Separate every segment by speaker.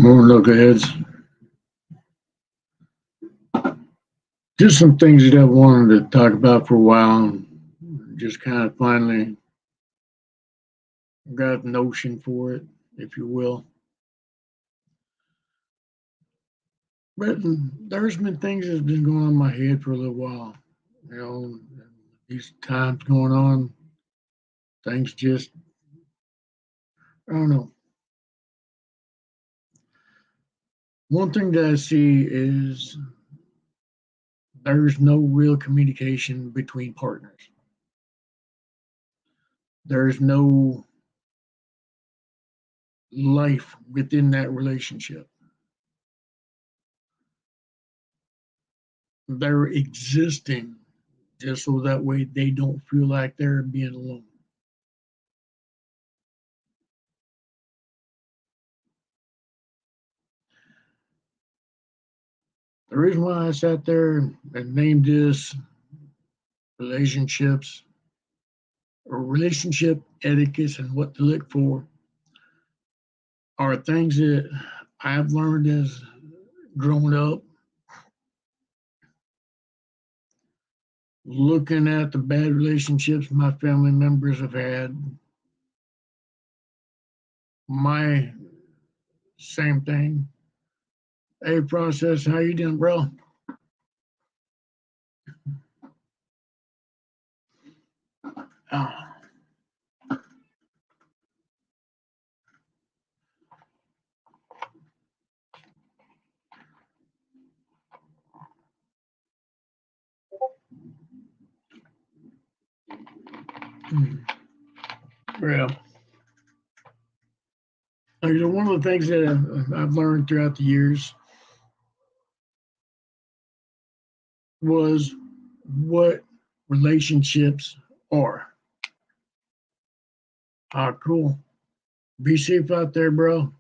Speaker 1: More knuckleheads. Just some things that I wanted to talk about for a while. Just kind of finally got a notion for it, if you will. But there's been things that's been going on in my head for a little while. You know, these times going on, things just, I don't know. One thing that I see is there's no real communication between partners. There's no life within that relationship. They're existing just so that way they don't feel like they're being alone. The reason why I sat there and named this relationships or relationship etiquettes and what to look for are things that I've learned as growing up, looking at the bad relationships my family members have had. My same thing. Hey, process, how you doing, bro? Oh, yeah. One of the things that I've learned throughout the years was what relationships are. Ah, cool. Be safe out there, bro.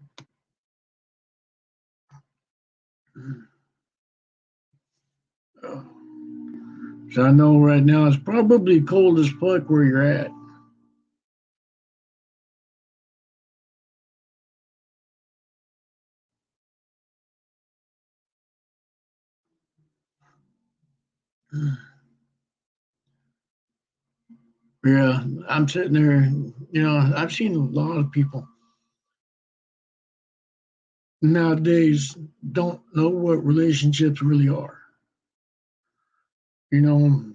Speaker 1: Uh, So I know right now it's probably cold as fuck where you're at. Yeah, I'm sitting there. I've seen a lot of people nowadays don't know what relationships really are. You know,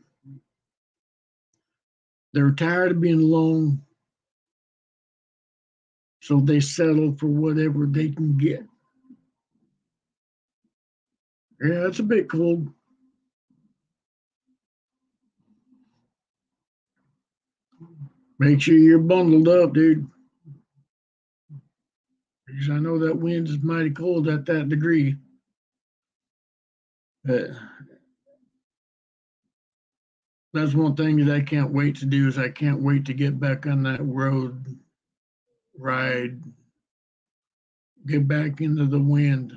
Speaker 1: they're tired of being alone, so they settle for whatever they can get. Yeah, that's a bit cold. Make sure you're bundled up, dude. Because I know that wind is mighty cold at that degree. But that's one thing that I can't wait to do is I can't wait to get back on that road, ride, get back into the wind.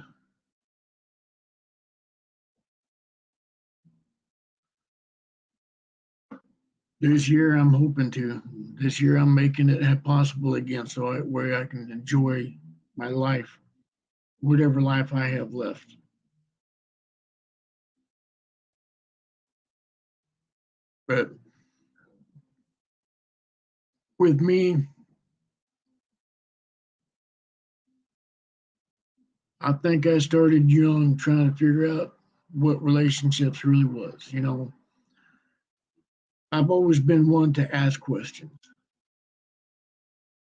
Speaker 1: This year I'm hoping to. This year I'm making it possible again, so where I can enjoy my life, whatever life I have left. But with me, I think I started young trying to figure out what relationships really was. I've always been one to ask questions.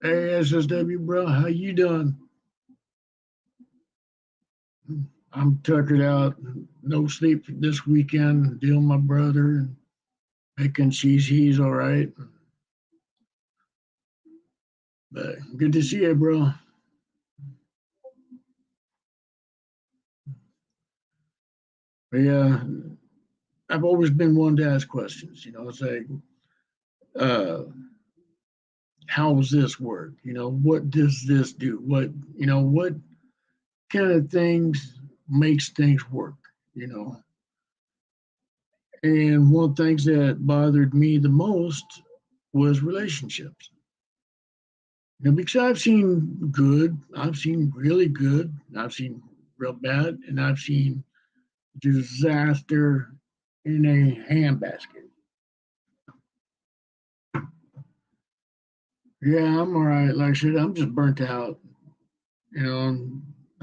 Speaker 1: Hey, SSW, bro, how you doing? I'm tuckered out, no sleep this weekend, dealing with my brother and making he's all right. But good to see you, bro. But yeah, I've always been one to ask questions. It's like, uh, how does this work? What does this do? What kind of things makes things work? You know, and one of the things that bothered me the most was relationships. Because I've seen good, I've seen really good, I've seen real bad, and I've seen disaster in a handbasket. Yeah, I'm all right. Like I said, I'm just burnt out.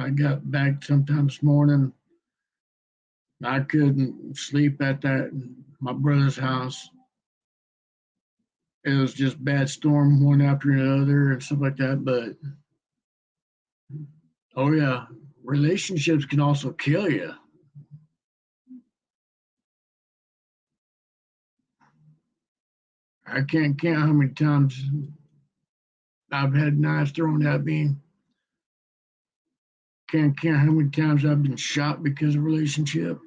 Speaker 1: I got back sometime this morning. I couldn't sleep at that my brother's house. It was just bad storm one after another and stuff like that. But oh yeah, relationships can also kill you. I can't count how many times I've had knives thrown at me. Can't count how many times I've been shot because of relationship.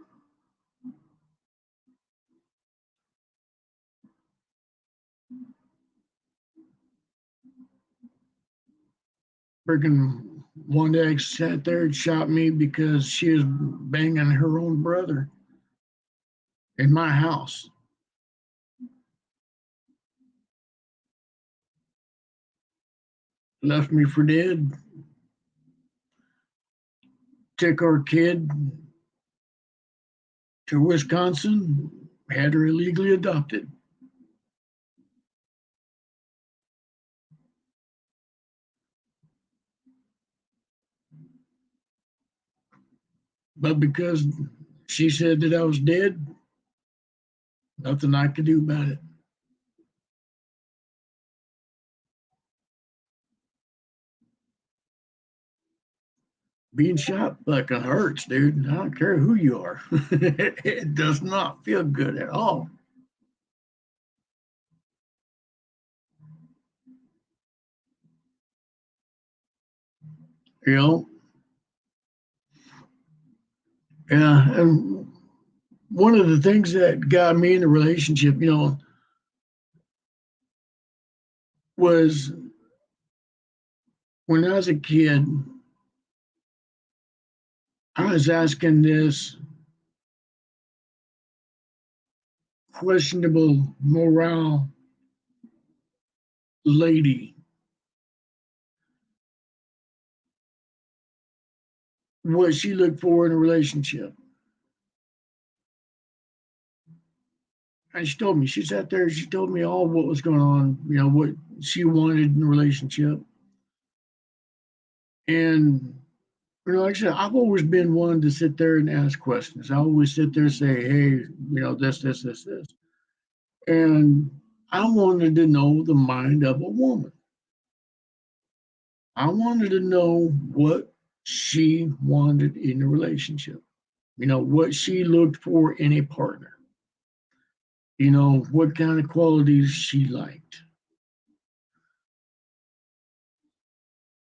Speaker 1: Freaking one ex sat there and shot me because she was banging her own brother in my house. Left me for dead. Took our kid to Wisconsin. Had her illegally adopted. But because she said that I was dead, nothing I could do about it. Being shot fucking hurts, dude. I don't care who you are. It does not feel good at all. You know, yeah. And one of the things that got me in a relationship, was when I was a kid, I was asking this questionable morale lady what she looked for in a relationship. And she told me, she sat there, she told me all what was going on, what she wanted in a relationship. And, like I said, I've always been one to sit there and ask questions. I always sit there and say, hey, this. And I wanted to know the mind of a woman. I wanted to know what she wanted in a relationship, what she looked for in a partner, what kind of qualities she liked.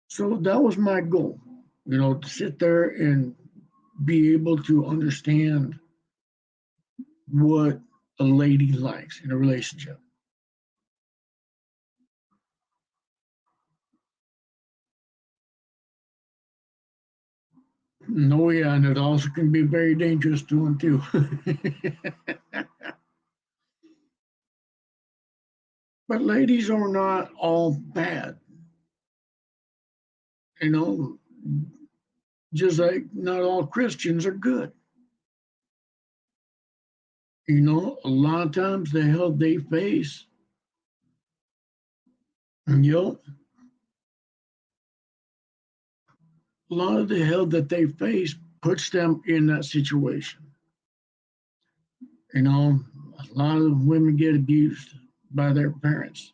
Speaker 1: So that was my goal, to sit there and be able to understand what a lady likes in a relationship. No, yeah, and it also can be very dangerous to them too. But ladies are not all bad, you know, just like not all Christians are good. A lot of times the hell they face, you know, a lot of the hell that they face puts them in that situation. A lot of women get abused by their parents.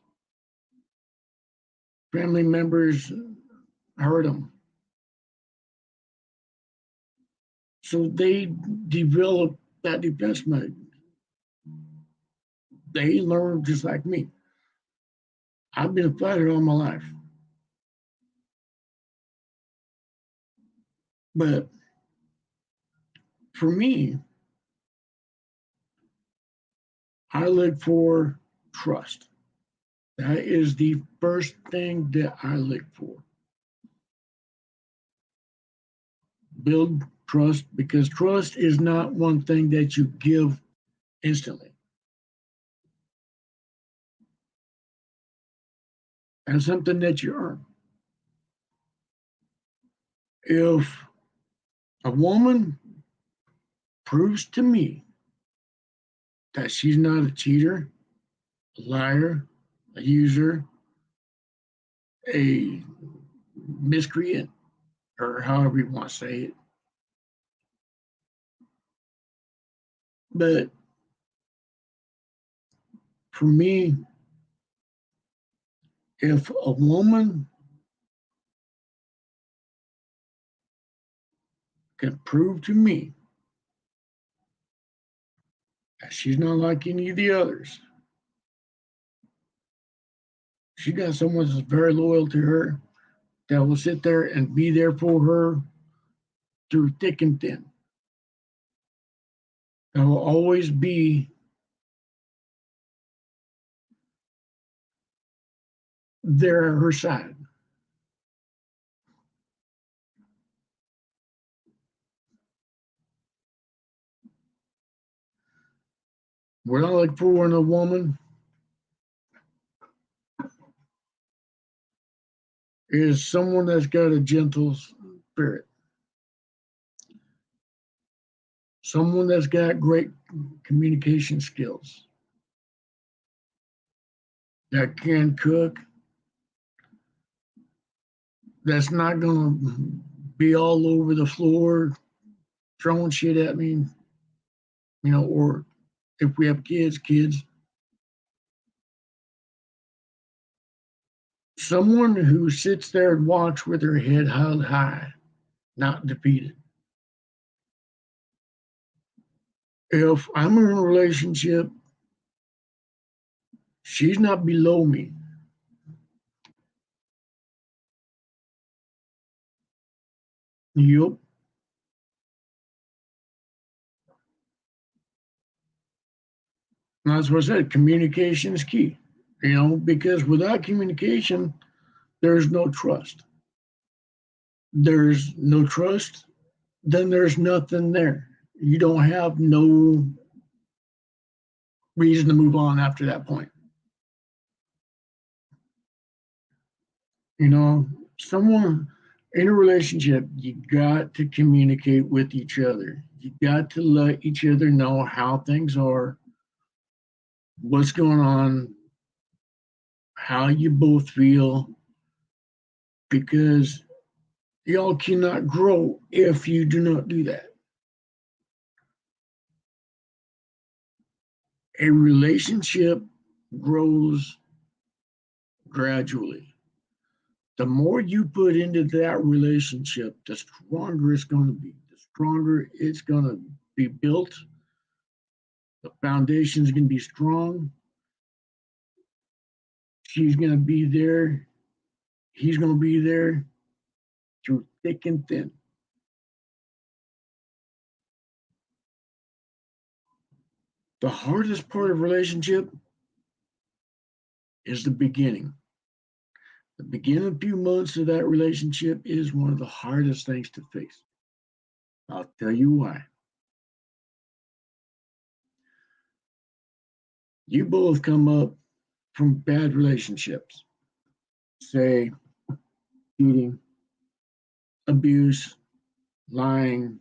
Speaker 1: Family members hurt them. So they develop that defense mode. They learn just like me. I've been a fighter all my life. But for me, I look for trust. That is the first thing that I look for. Build trust because trust is not one thing that you give instantly. and something that you earn. If a woman proves to me that she's not a cheater, a liar, a user, a miscreant, or however you want to say it, but for me, if a woman can prove to me that she's not like any of the others, she got someone that's very loyal to her, that will sit there and be there for her through thick and thin. That will always be there at her side. What I look for in a woman is someone that's got a gentle spirit, someone that's got great communication skills, that can cook, that's not going to be all over the floor throwing shit at me, or if we have kids, someone who sits there and walks with her head held high, not defeated. If I'm in a relationship, she's not below me. Yep. That's what I said. Communication is key. Because without communication, there's no trust. There's no trust, then there's nothing there. You don't have no reason to move on after that point. Someone in a relationship, you got to communicate with each other. You got to let each other know how things are, what's going on, how you both feel, because y'all cannot grow if you do not do that. A relationship grows gradually. The more you put into that relationship, the stronger it's going to be. The stronger it's going to be built. The foundation is going to be strong. She's going to be there. He's going to be there through thick and thin. The hardest part of a relationship is the beginning. The beginning few months of that relationship is one of the hardest things to face. I'll tell you why. You both come up from bad relationships, say cheating, abuse, lying,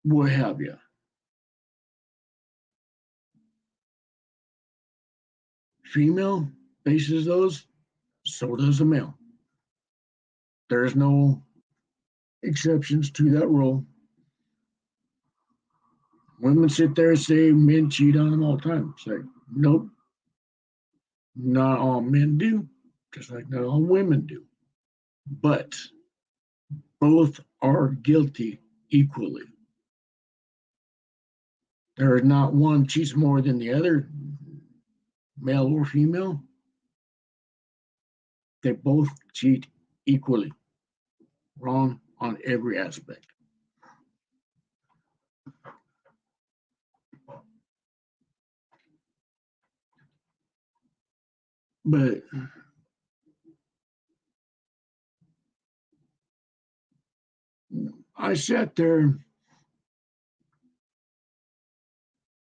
Speaker 1: what have you. Female faces those, so does a male. There's no exceptions to that rule. Women sit there and say men cheat on them all the time. Say, nope, not all men do, just like not all women do. But both are guilty equally. There is not one cheats more than the other, male or female. They both cheat equally. Wrong on every aspect. But I sat there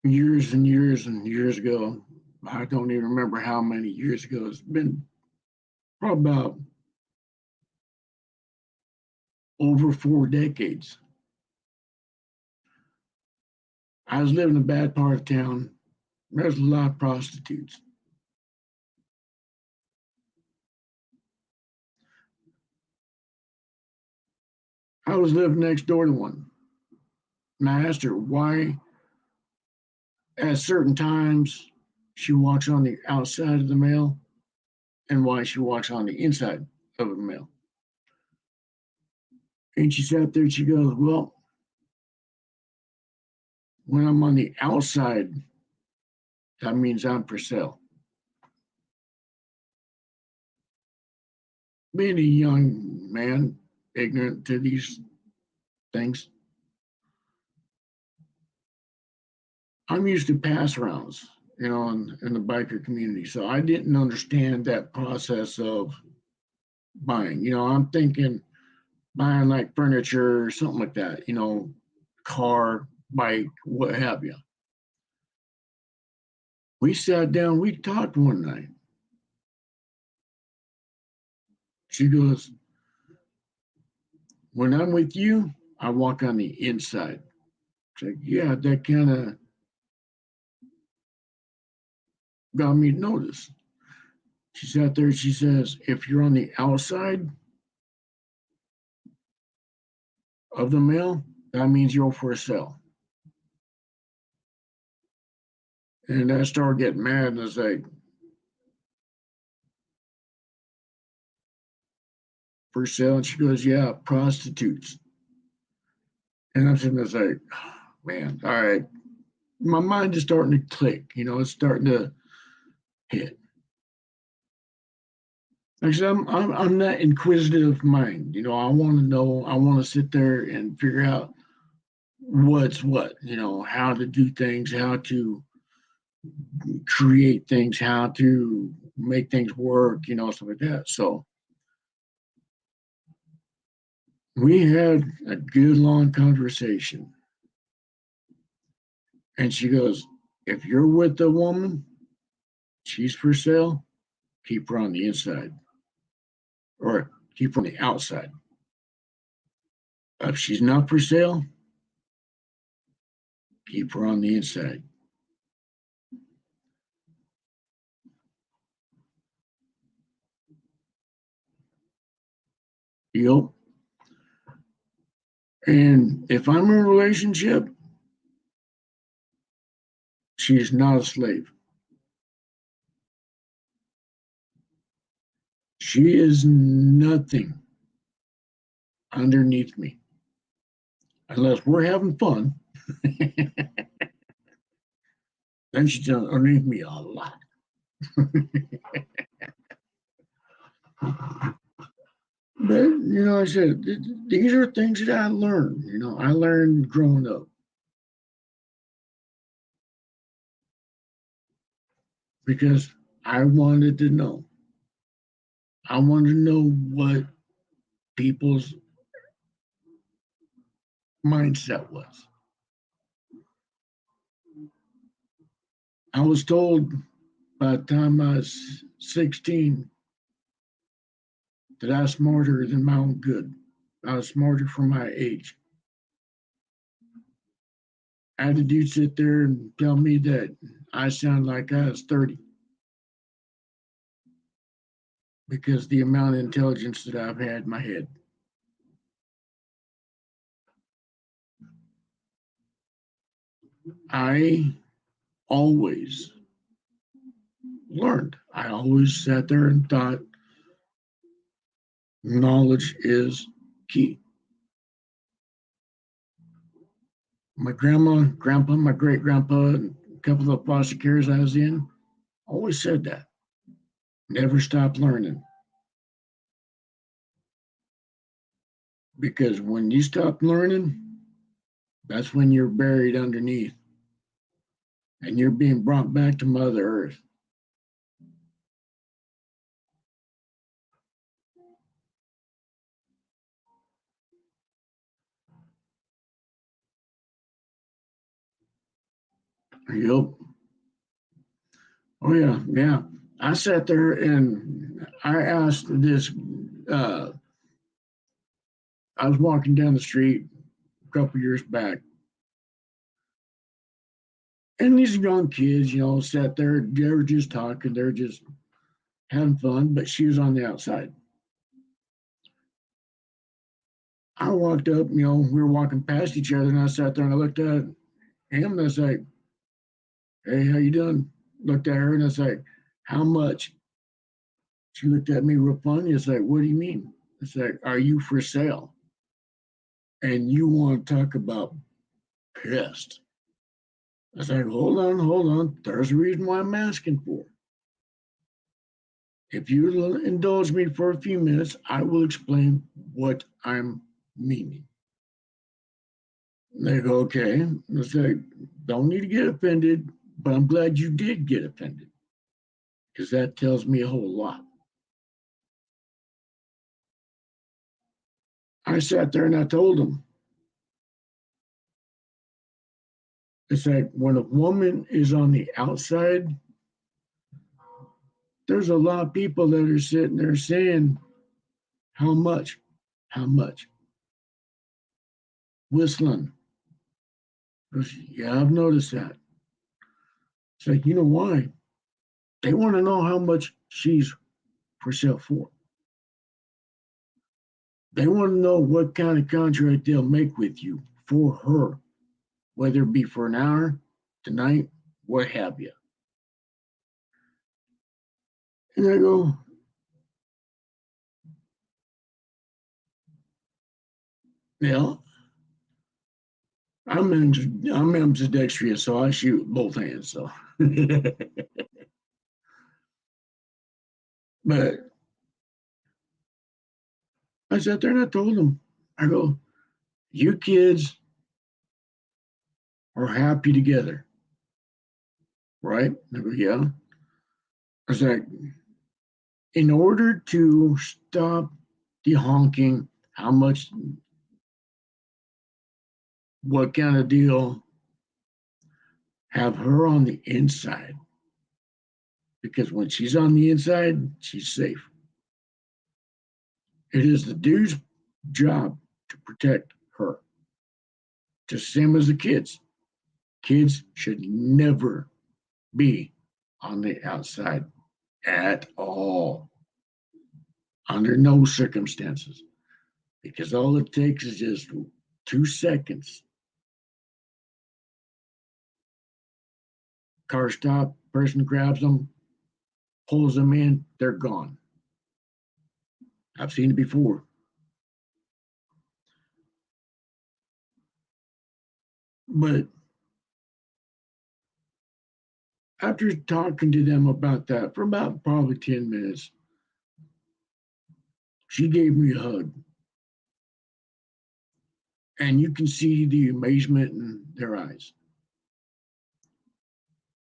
Speaker 1: years and years and years ago I don't even remember how many years ago. It's been probably about over 4 decades. I was living in a bad part of town. There's a lot of prostitutes. I was living next door to one. And I asked her why, at certain times, she walks on the outside of the mail and why she walks on the inside of the mail. And she sat there and she goes, well, when I'm on the outside, that means I'm for sale. Being a young man, ignorant to these things, I'm used to pass rounds, in the biker community. So I didn't understand that process of buying. I'm thinking buying like furniture or something like that, car, bike, what have you. We sat down, we talked one night. She goes, when I'm with you, I walk on the inside. It's like, yeah, that kind of got me to notice. She sat there, she says, if you're on the outside of the mail, that means you're for sale. And I started getting mad and I was like, for sale? And she goes, yeah, prostitutes. And I'm sitting there like, oh, man, all right. My mind is starting to click, it's starting to hit. Actually, I'm that inquisitive mind. I want to know. I want to sit there and figure out what's what. How to do things, how to create things, how to make things work. Stuff like that. So we had a good long conversation, and she goes, "If you're with a woman, she's for sale. Keep her on the inside, or keep her on the outside. If she's not for sale, keep her on the inside." Yep. And if I'm in a relationship, she's not a slave. She is nothing underneath me unless we're having fun. Then she's underneath me a lot. But I said these are things that I learned. I learned growing up because I wanted to know. I wanted to know what people's mindset was. I was told by the time I was 16 that I was smarter than my own good. I was smarter for my age. I had a dude sit there and tell me that I sound like I was 30 because the amount of intelligence that I've had in my head. I always learned. I always sat there and thought knowledge is key. My grandma, grandpa, my great grandpa, and a couple of foster cares I was in always said that. Never stop learning. Because when you stop learning, that's when you're buried underneath and you're being brought back to Mother Earth. Yep. Oh yeah, yeah. I sat there and I asked this. Uh, I was walking down the street a couple years back, and these young kids, sat there. They were just talking. They're just having fun. But she was on the outside. I walked up. We were walking past each other, and I sat there and I looked at him, and I was like, "Hey, how you doing?" Looked at her, and I was like, "How much?" She looked at me real funny. It's like, "What do you mean?" It's like, "Are you for sale?" And you want to talk about pissed. I was like, hold on, hold on. There's a reason why I'm asking for. If you indulge me for a few minutes, I will explain what I'm meaning. And they go, okay. I say, don't need to get offended, but I'm glad you did get offended because that tells me a whole lot. I sat there and I told them, it's like when a woman is on the outside, there's a lot of people that are sitting there saying, how much? How much? Whistling. Goes, yeah, I've noticed that. It's like, you know why? They want to know how much she's for sale for. They want to know what kind of contract they'll make with you for her, whether it be for an hour, tonight, what have you. And I go, yeah, I'm ambidextrous, so I shoot both hands. So, but I sat there and I told them, I go, you kids are happy together, right? They go, yeah. I was like, in order to stop the honking, how much, what kind of deal, have her on the inside. Because when she's on the inside, she's safe. It is the dude's job to protect her. Just same as the kids. Kids should never be on the outside at all, under no circumstances. Because all it takes is just 2 seconds. Car stop, person grabs them, pulls them in, they're gone. I've seen it before. But after talking to them about that for about probably 10 minutes, she gave me a hug. And you can see the amazement in their eyes.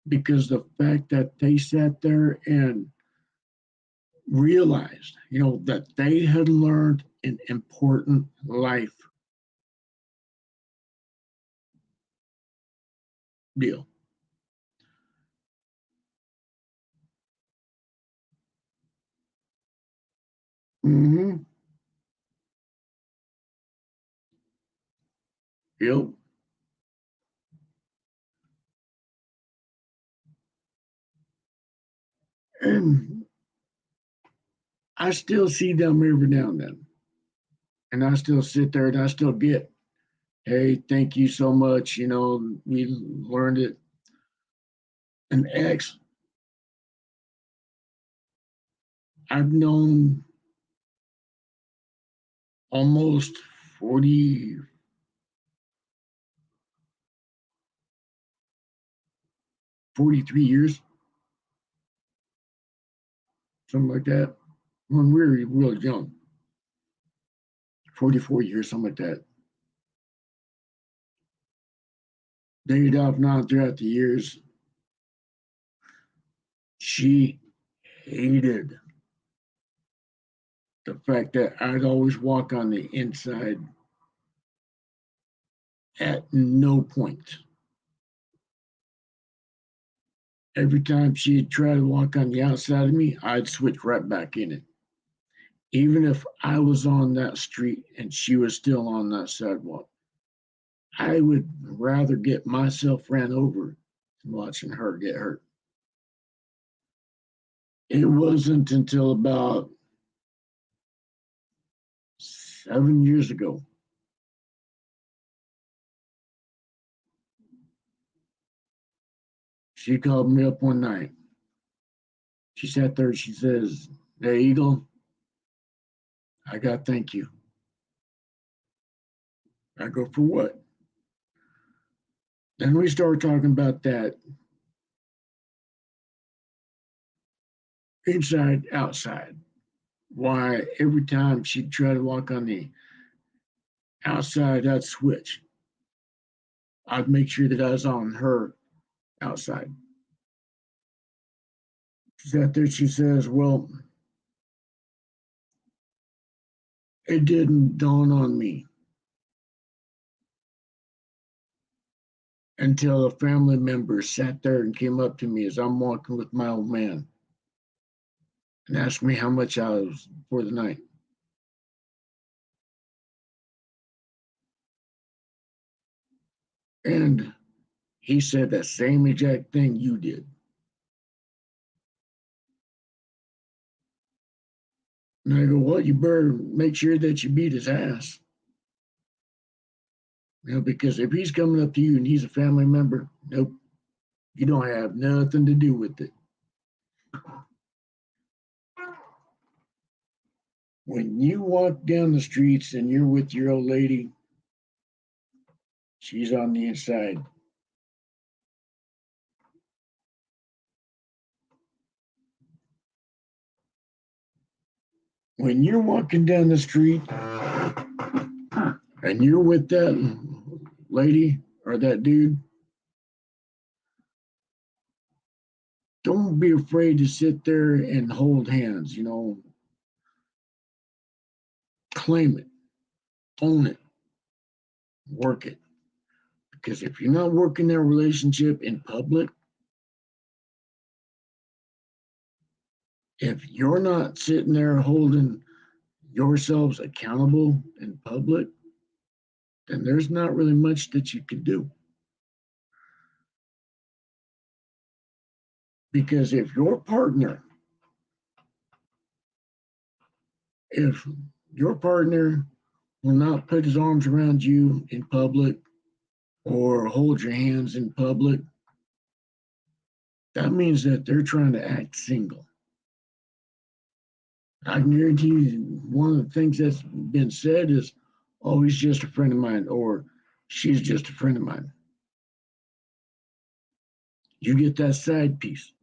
Speaker 1: Because the fact that they sat there and realized, that they had learned an important life deal. Mm-hmm. Yep. And I still see them every now and then. And I still sit there and I still get, hey, thank you so much. We learned it. An ex I've known almost 40, 43 years, something like that, when we were real young, 44 years, something like that. Dated off and on throughout the years. She hated the fact that I'd always walk on the inside at no point. Every time she'd try to walk on the outside of me, I'd switch right back in it. Even if I was on that street and she was still on that sidewalk, I would rather get myself ran over than watching her get hurt. It wasn't until about 7 years ago. She called me up one night. She sat there. She says, "Hey, Eagle, I got thank you." I go, "For what?" Then we start talking about that inside, outside. Why every time she'd try to walk on the outside, I'd switch. I'd make sure that I was on her outside. She sat there. She says, "Well, it didn't dawn on me until a family member sat there and came up to me as I'm walking with my old man and asked me how much I was for the night." And he said that same exact thing you did. And I go, "Well, you better make sure that you beat his ass. Because if he's coming up to you and he's a family member, nope, you don't have nothing to do with it." When you walk down the streets and you're with your old lady, she's on the inside. When you're walking down the street and you're with that lady or that dude, don't be afraid to sit there and hold hands, claim it, own it, work it. Because if you're not working that relationship in public, if you're not sitting there holding yourselves accountable in public, then there's not really much that you can do. Because if your partner will not put his arms around you in public or hold your hands in public, that means that they're trying to act single. I can guarantee you one of the things that's been said is, "Oh, he's just a friend of mine," or "She's just a friend of mine." You get that side piece.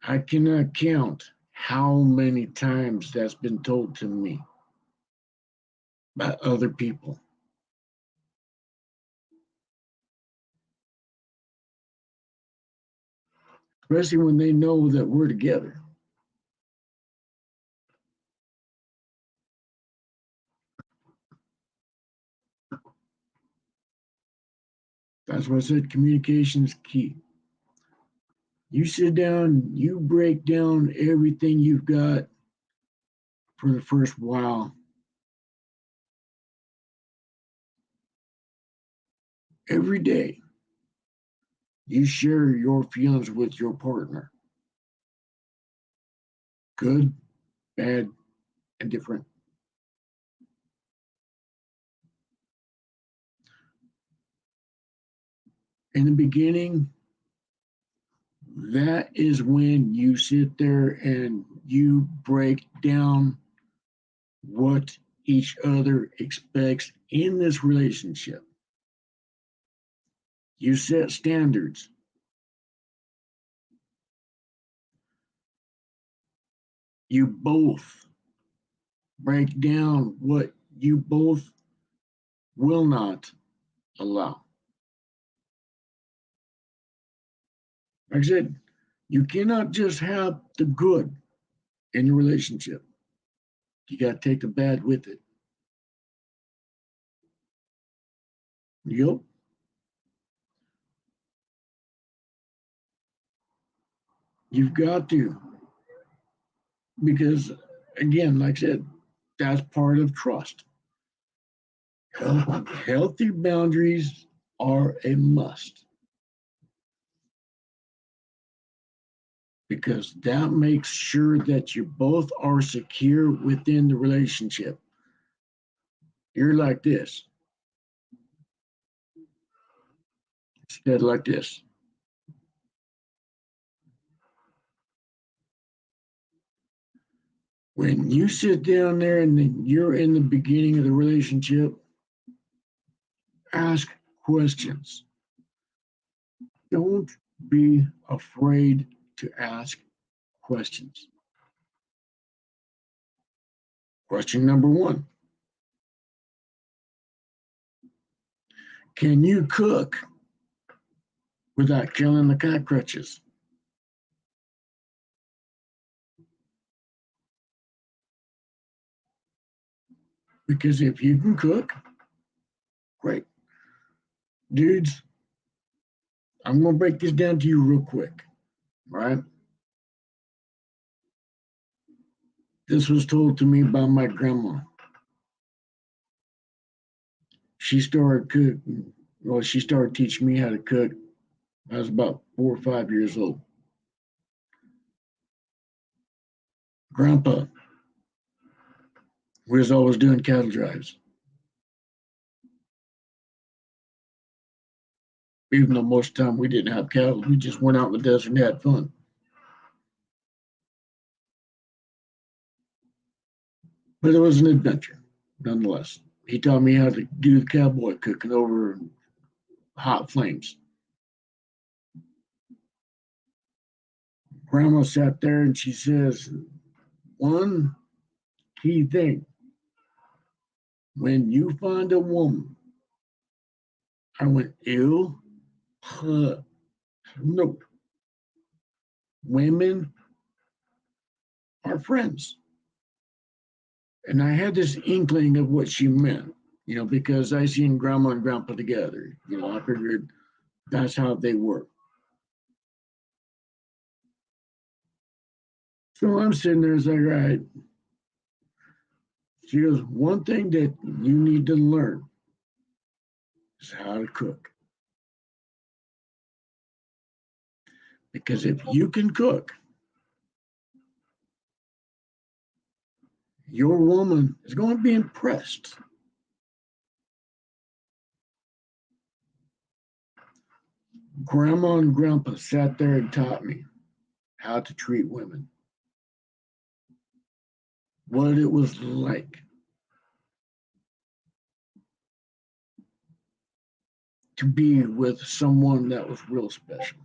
Speaker 1: I cannot count how many times that's been told to me by other people. Especially when they know that we're together. That's why I said communication is key. You sit down, you break down everything you've got for the first while. Every day, you share your feelings with your partner, good, bad, and different. In the beginning, that is when you sit there and you break down what each other expects in this relationship. You set standards. You both break down what you both will not allow. Like I said, you cannot just have the good in your relationship. You got to take the bad with it. Yep. You've got to, because again, like I said, that's part of trust. Healthy boundaries are a must because that makes sure that you both are secure within the relationship. You're like this, instead like this. When you sit down there and you're in the beginning of the relationship, ask questions. Don't be afraid to ask questions. Question number one: can you cook without killing the cockroaches? Because if you can cook, great. Dudes, I'm going to break this down to you real quick, right? This was told to me by my grandma. She started cooking. Well, she started teaching me how to cook. I was about 4 or 5 years old. Grandpa was always doing cattle drives, even though most of the time we didn't have cattle. We just went out in the desert and had fun. But it was an adventure, nonetheless. He taught me how to do the cowboy cooking over hot flames. Grandma sat there and she says, one key thing: when you find a woman, I went, ew, huh, no. Women are friends. And I had this inkling of what she meant, because I seen grandma and grandpa together. I figured that's how they were. So I'm sitting there, it's like, all right. She goes, one thing that you need to learn is how to cook. Because if you can cook, your woman is going to be impressed. Grandma and grandpa sat there and taught me how to treat women, what it was like to be with someone that was real special.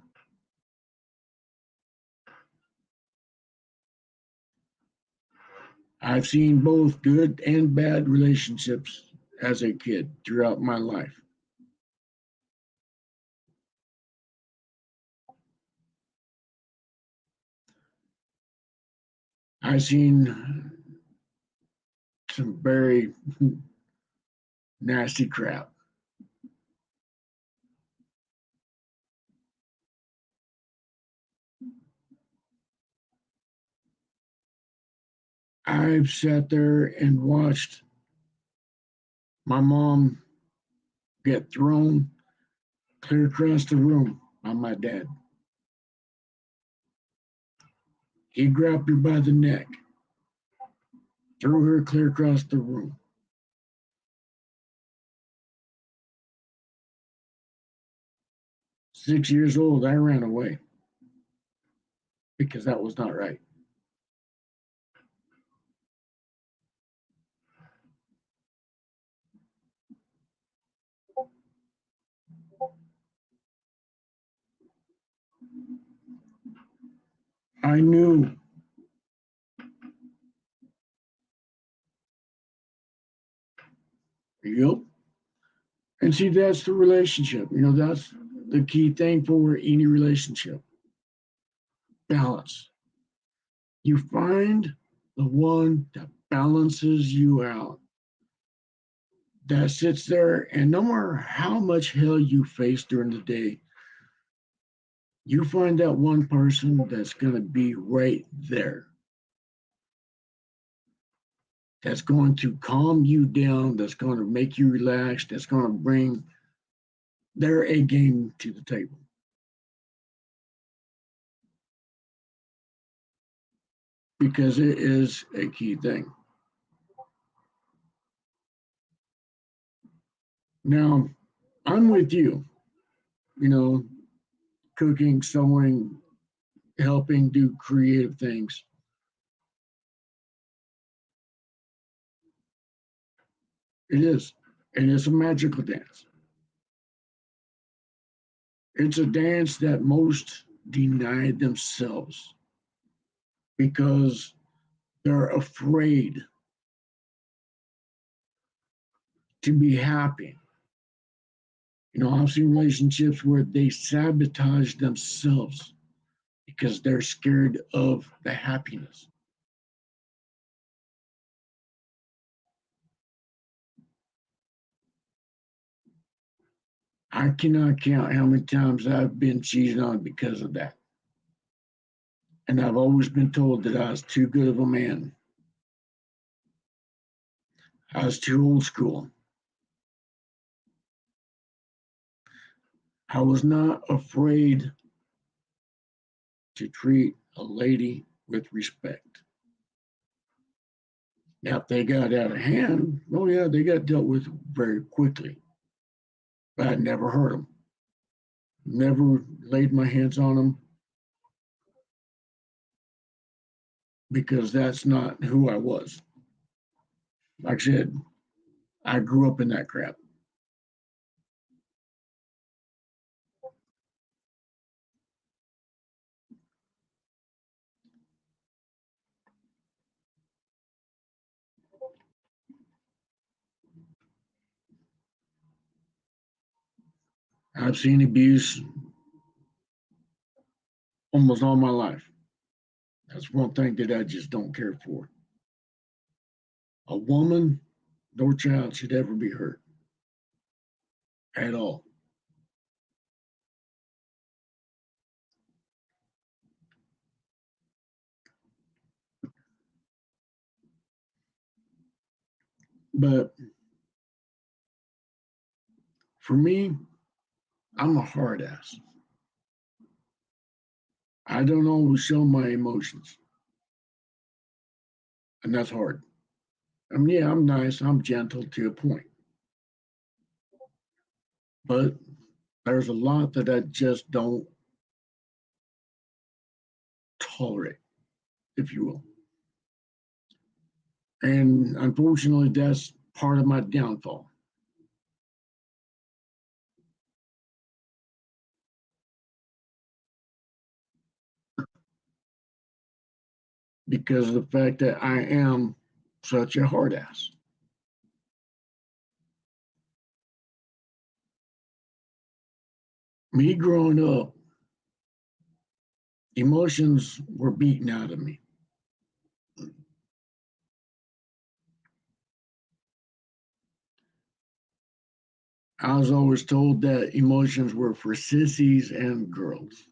Speaker 1: I've seen both good and bad relationships as a kid throughout my life. I've seen some very nasty crap. I've sat there and watched my mom get thrown clear across the room by my dad. He grabbed her by the neck, threw her clear across the room. 6 years old, I ran away because that was not right. I knew. Yep. And see, that's the relationship. That's the key thing for any relationship: balance. You find the one that balances you out. that sits there, and no matter how much hell you face during the day, you find that one person that's going to be right there, that's going to calm you down, that's going to make you relax, that's going to bring their A game to the table. Because it is a key thing. Now, I'm with you, you know, cooking, sewing, helping do creative things. It is. And it's a magical dance. It's a dance that most deny themselves because they're afraid to be happy. You know, I've seen relationships where they sabotage themselves because they're scared of the happiness. I cannot count how many times I've been cheated on because of that. And I've always been told that I was too good of a man. I was too old school. I was not afraid to treat a lady with respect. Now, if they got out of hand, oh yeah, they got dealt with very quickly. But I never hurt them, never laid my hands on them because that's not who I was. Like I said, I grew up in that crap. I've seen abuse almost all my life. That's one thing that I just don't care for. A woman nor child should ever be hurt at all. But for me, I'm a hard ass. I don't always show my emotions, and that's hard. I mean, yeah, I'm nice, I'm gentle to a point, but there's a lot that I just don't tolerate, if you will. And unfortunately, that's part of my downfall because of the fact that I am such a hard ass. Me growing up, emotions were beaten out of me. I was always told that emotions were for sissies and girls.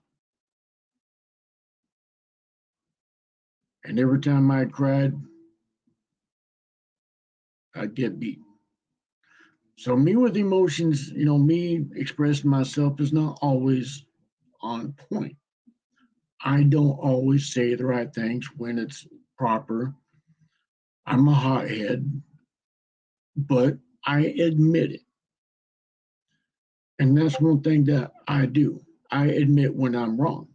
Speaker 1: And every time I cried, I'd get beat. So me with emotions, you know, me expressing myself is not always on point. I don't always say the right things when it's proper. I'm a hothead, but I admit it. And that's one thing that I do. I admit when I'm wrong.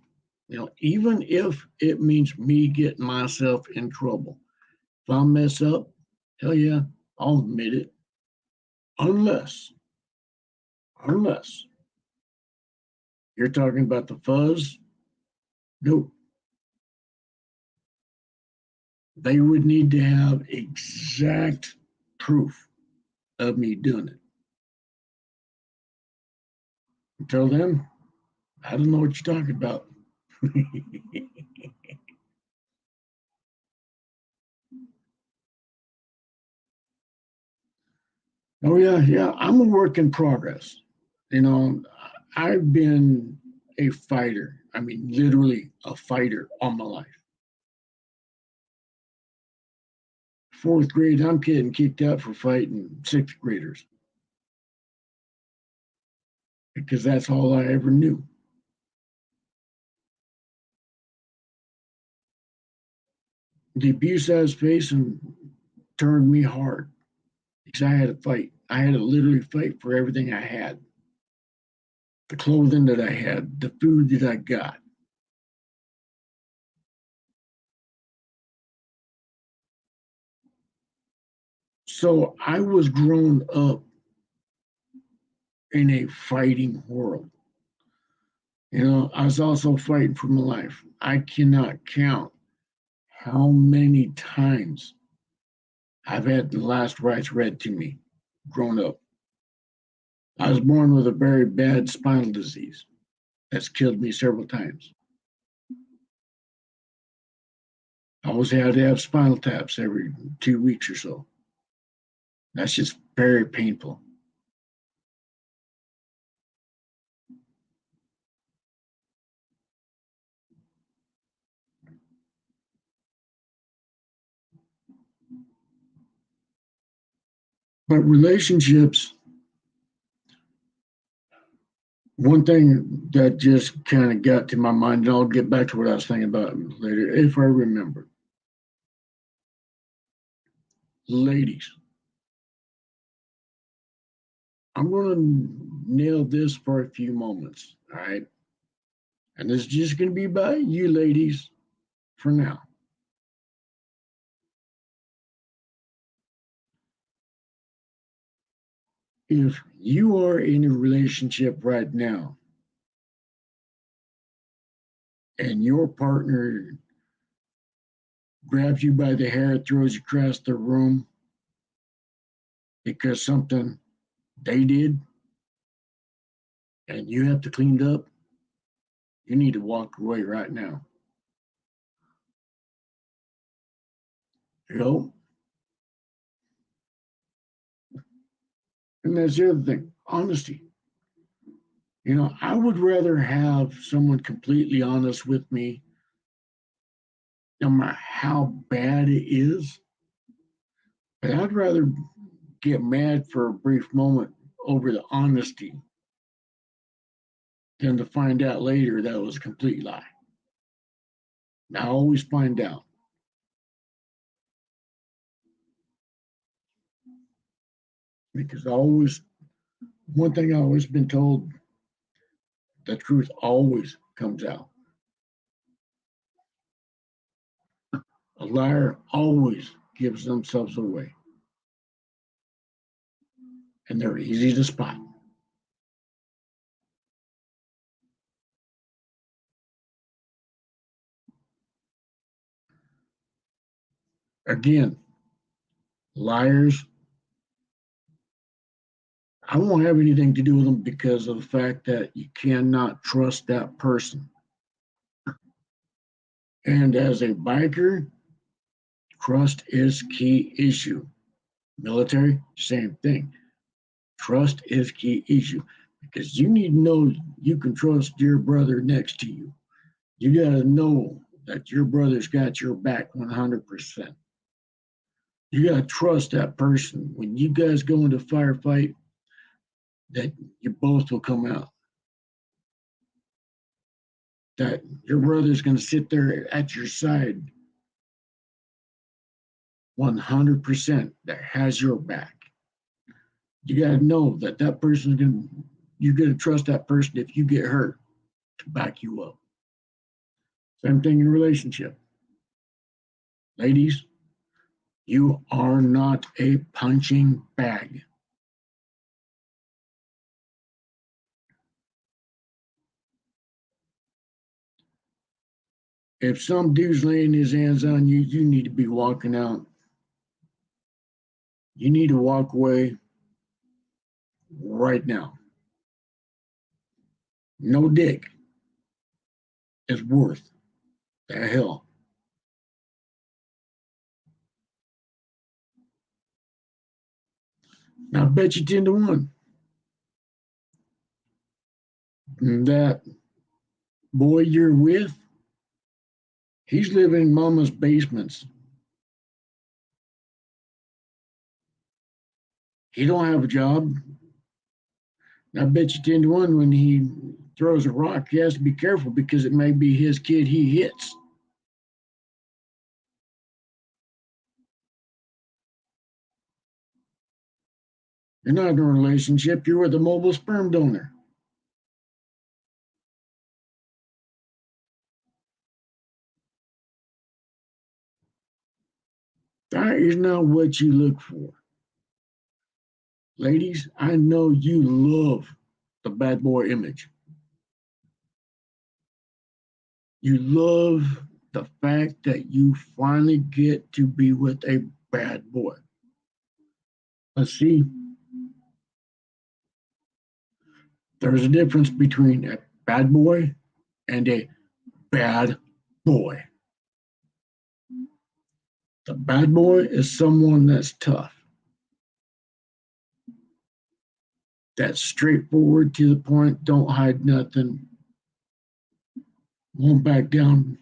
Speaker 1: You know, even if it means me getting myself in trouble. If I mess up, hell yeah, I'll admit it. Unless, unless you're talking about the fuzz, nope. They would need to have exact proof of me doing it. Until then, I don't know what you're talking about. Oh yeah, yeah. I'm a work in progress. You know, I've been a fighter. I mean, literally a fighter all my life. Fourth grade, I'm getting kicked out for fighting sixth graders because that's all I ever knew. The abuse I was facing turned me hard because I had to fight. I had to literally fight for everything I had, the clothing that I had, the food that I got. So I was grown up in a fighting world. You know, I was also fighting for my life. I cannot count how many times I've had the last rites read to me growing up. I was born with a very bad spinal disease that's killed me several times. I always had to have spinal taps every 2 weeks or so. That's just very painful. But relationships, one thing that just kind of got to my mind, and I'll get back to what I was thinking about later, if I remember. Ladies, I'm going to nail this for a few moments, all right? And it's just going to be about you ladies for now. If you are in a relationship right now and your partner grabs you by the hair, throws you across the room because something they did and you have to clean up, you need to walk away right now. You know? And that's the other thing, honesty. You know, I would rather have someone completely honest with me, no matter how bad it is. But I'd rather get mad for a brief moment over the honesty than to find out later that it was a complete lie. I always find out because I always, one thing I've always been told, the truth always comes out. A liar always gives themselves away, and they're easy to spot. Again, liars, I won't have anything to do with them because of the fact that you cannot trust that person. And as a biker, trust is key issue. Military, same thing. Trust is key issue because you need to know you can trust your brother next to you. You got to know that your brother's got your back 100%. You got to trust that person. When you guys go into a firefight, that you both will come out. That your brother's going to sit there at your side 100%, that has your back. You got to know that that person's going to, you're going to trust that person if you get hurt to back you up. Same thing in a relationship. Ladies, you are not a punching bag. If some dude's laying his hands on you, you need to be walking out. You need to walk away right now. No dick is worth the hell. I bet you 10 to 1 that boy you're with, he's living in mama's basements. He don't have a job. I bet you 10 to 1 when he throws a rock, he has to be careful because it may be his kid he hits. You're not in a relationship, you're with a mobile sperm donor. That is not what you look for. Ladies, I know you love the bad boy image. You love the fact that you finally get to be with a bad boy. But see, there's a difference between a bad boy and a bad boy. The bad boy is someone that's tough, that's straightforward to the point, don't hide nothing, won't back down,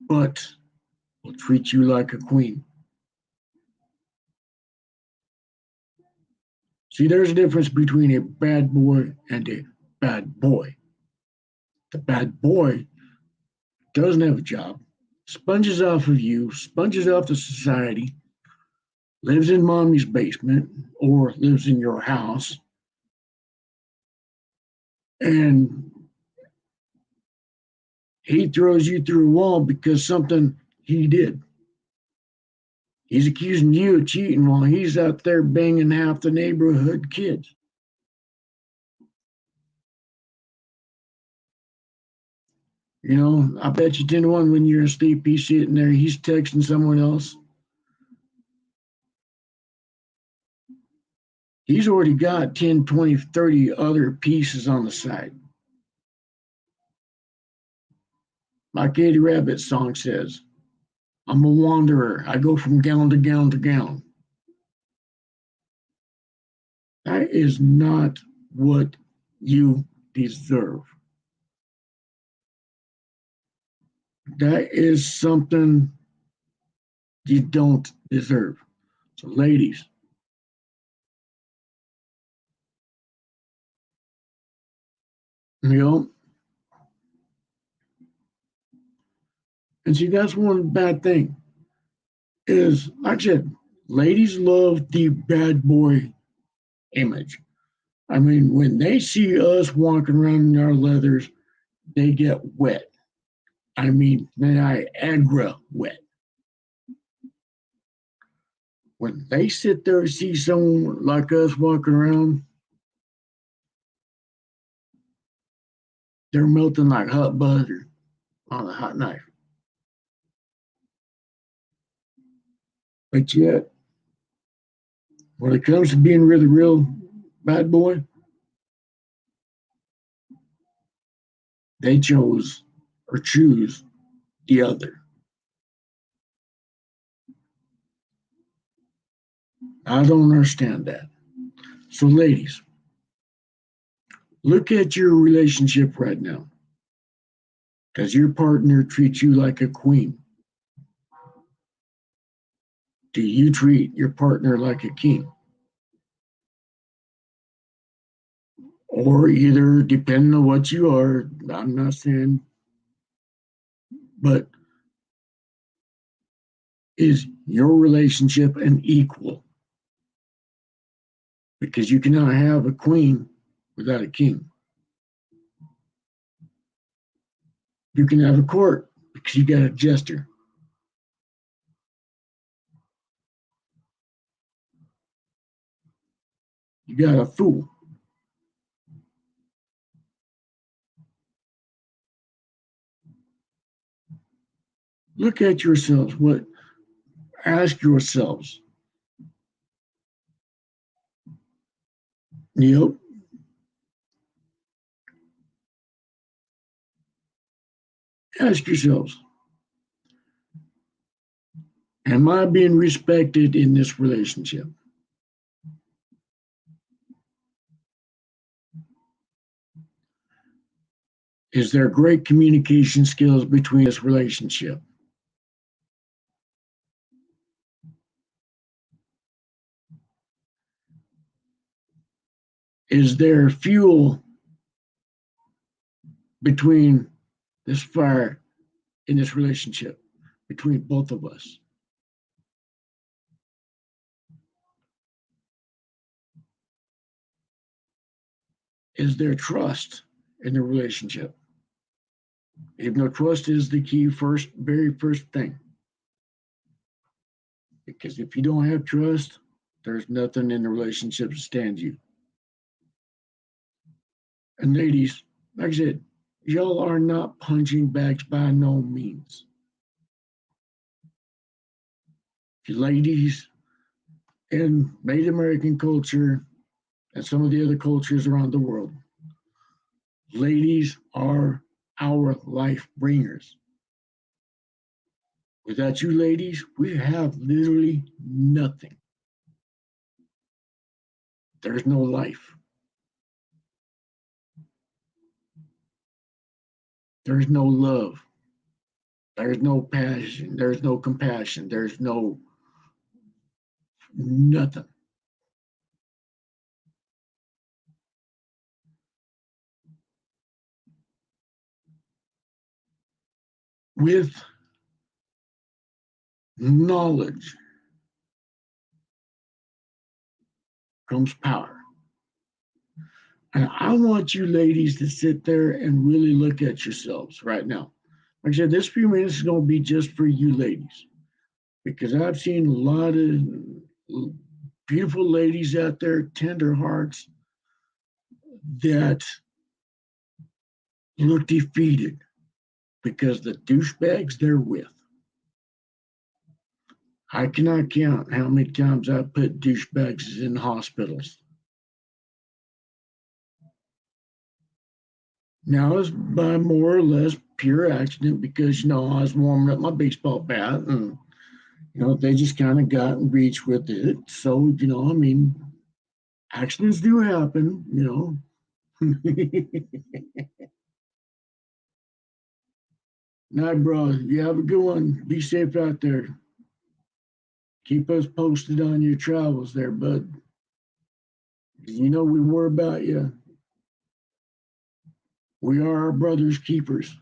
Speaker 1: but will treat you like a queen. See, there's a difference between a bad boy and a bad boy. The bad boy doesn't have a job, sponges off of you, sponges off the society, lives in mommy's basement or lives in your house, and he throws you through a wall because something he did. He's accusing you of cheating while he's out there banging half the neighborhood kids. You know, I bet you 10 to 1 when you're asleep, he's sitting there, he's texting someone else. He's already got 10, 20, 30 other pieces on the side. Like Eddie Rabbit's song says, I'm a wanderer. I go from gown to gown to gown. That is not what you deserve. That is something you don't deserve. So, ladies, you know, and see, that's one bad thing is, like I said, ladies love the bad boy image. I mean, when they see us walking around in our leathers, they get wet. I mean, Niagara wet. When they sit there and see someone like us walking around, they're melting like hot butter on a hot knife. But yet, when it comes to being really real bad boy, they chose or choose the other. I don't understand that. So, ladies, look at your relationship right now. Does your partner treat you like a queen? Do you treat your partner like a king? Or either, depending on what you are, I'm not saying, but is your relationship an equal? Because you cannot have a queen without a king. You can have a court because you got a jester. You got a fool. Look at yourselves. Ask yourselves. Yep. Ask yourselves. Am I being respected in this relationship? Is there great communication skills between this relationship? Is there fuel between this fire in this relationship between both of us? Is there trust in the relationship? Even though trust is the key first, very first thing. Because if you don't have trust, there's nothing in the relationship that stands you. And ladies, like I said, y'all are not punching bags by no means. You ladies in Native American culture and some of the other cultures around the world, ladies are our life bringers. Without you ladies, we have literally nothing. There's no life. There's no love. There's no passion. There's no compassion. There's no nothing. With knowledge comes power. And I want you ladies to sit there and really look at yourselves right now. Like I said, this few minutes is going to be just for you ladies because I've seen a lot of beautiful ladies out there, tender hearts, that look defeated because the douchebags they're with. I cannot count how many times I put douchebags in hospitals. Now it's by more or less pure accident because I was warming up my baseball bat and they just kind of got and reached with it. So, I mean, accidents do happen. Night, bro. You have a good one. Be safe out there. Keep us posted on your travels there, bud. We worry about you. We are our brother's keepers.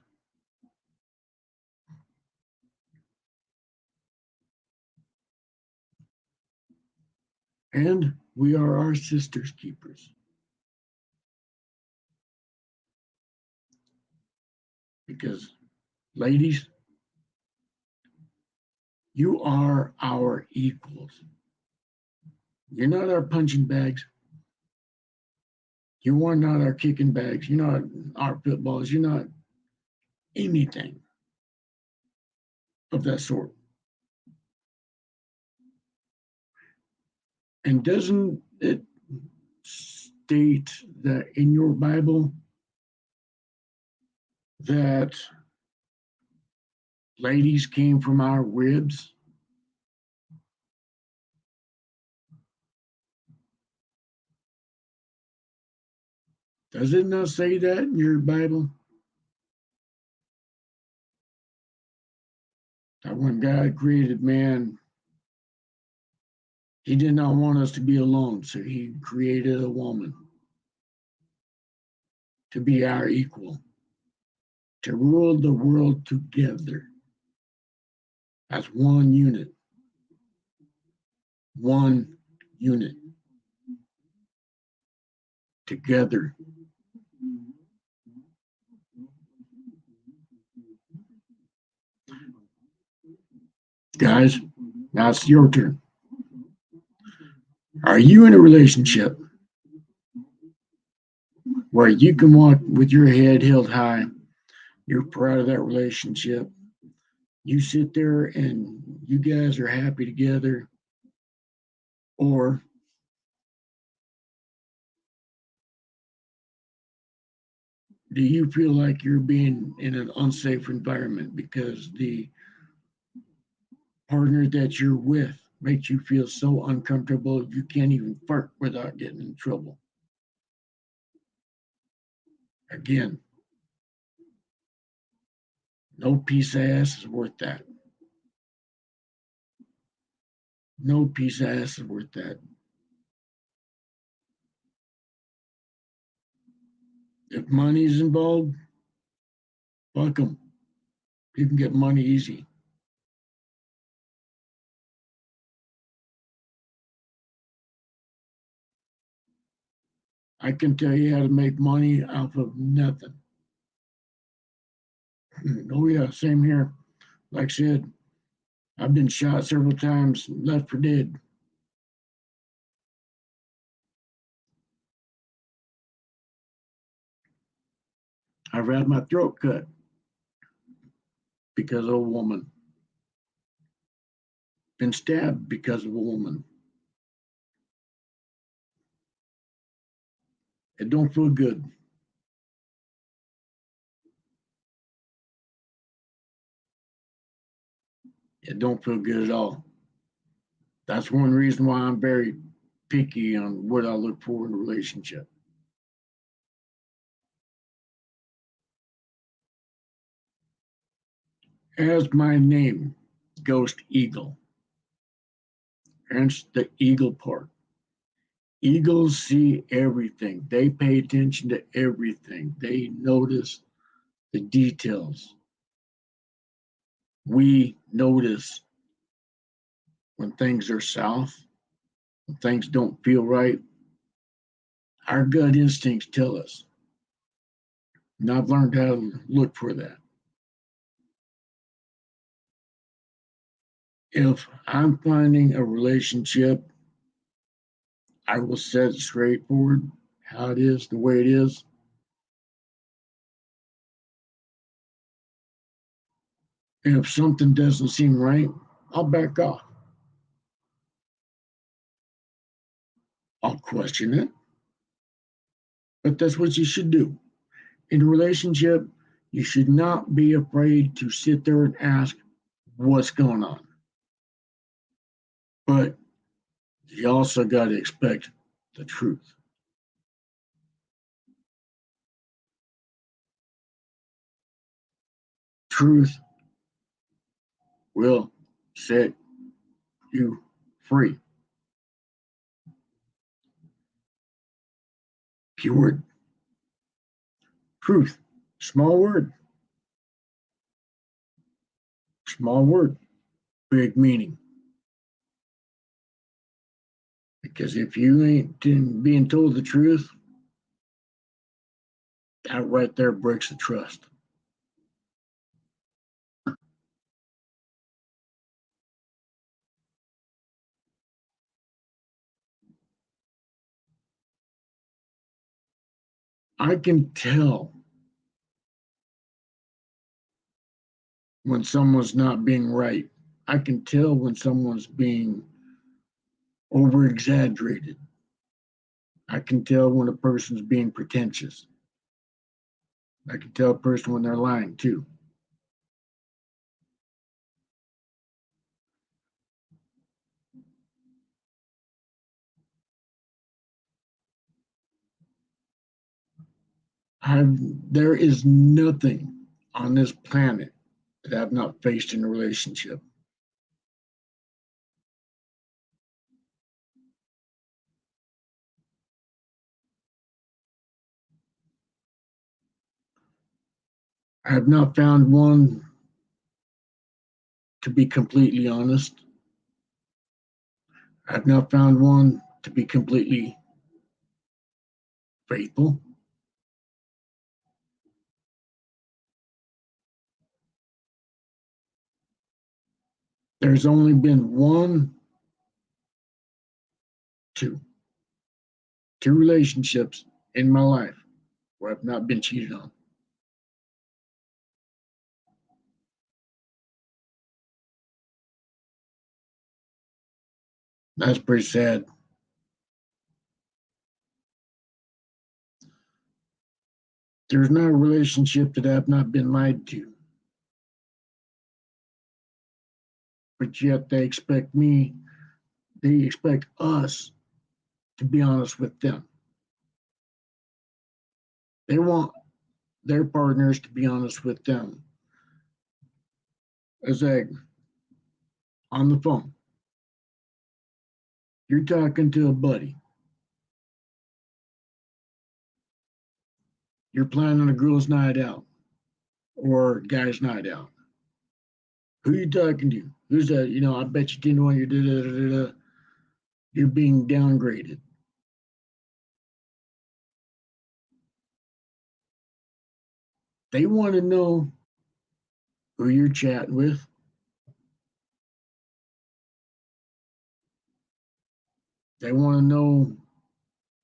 Speaker 1: And we are our sister's keepers. Because, ladies, you are our equals. You're not our punching bags. You are not our kicking bags. You're not our footballs. You're not anything of that sort. And doesn't it state that in your Bible that ladies came from our ribs? Does it not say that in your Bible? That when God created man, he did not want us to be alone, so he created a woman to be our equal, to rule the world together as one unit. One unit. Together. Guys, now it's your turn. Are you in a relationship where you can walk with your head held high? You're proud of that relationship. You sit there and you guys are happy together. Or do you feel like you're being in an unsafe environment because the partner that you're with makes you feel so uncomfortable you can't even fart without getting in trouble. Again, no piece of ass is worth that. No piece of ass is worth that. If money's involved, fuck them. You can get money easy. I can tell you how to make money off of nothing. Oh yeah, same here. Like I said, I've been shot several times, left for dead. I've had my throat cut because of a woman. Been stabbed because of a woman. It don't feel good. It don't feel good at all. That's one reason why I'm very picky on what I look for in a relationship. As my name, Ghost Eagle, hence the eagle part. Eagles see everything. They pay attention to everything. They notice the details. We notice when things are south, when things don't feel right. Our gut instincts tell us. And I've learned how to look for that. If I'm finding a relationship, I will set it straightforward, how it is, the way it is. And if something doesn't seem right, I'll back off. I'll question it, but that's what you should do. In a relationship, you should not be afraid to sit there and ask what's going on. But you also got to expect the truth. Truth will set you free. Keyword truth. Small word. Small word. Big meaning. Because if you ain't being told the truth, that right there breaks the trust. I can tell when someone's not being right. I can tell when someone's being over exaggerated. I can tell when a person's being pretentious. I can tell a person when they're lying too. I've, there is nothing on this planet that I've not faced in a relationship. I have not found one to be completely honest. I've not found one to be completely faithful. There's only been two, two relationships in my life where I've not been cheated on. That's pretty sad. There's not a relationship that I've not been lied to. but yet they expect us to be honest with them. They want their partners to be honest with them. As like on the phone, you're talking to a buddy, you're planning a girl's night out or guy's night out. Who are you talking to? Who's that? I bet you didn't want your da da da da. You're being downgraded. They want to know who you're chatting with. They want to know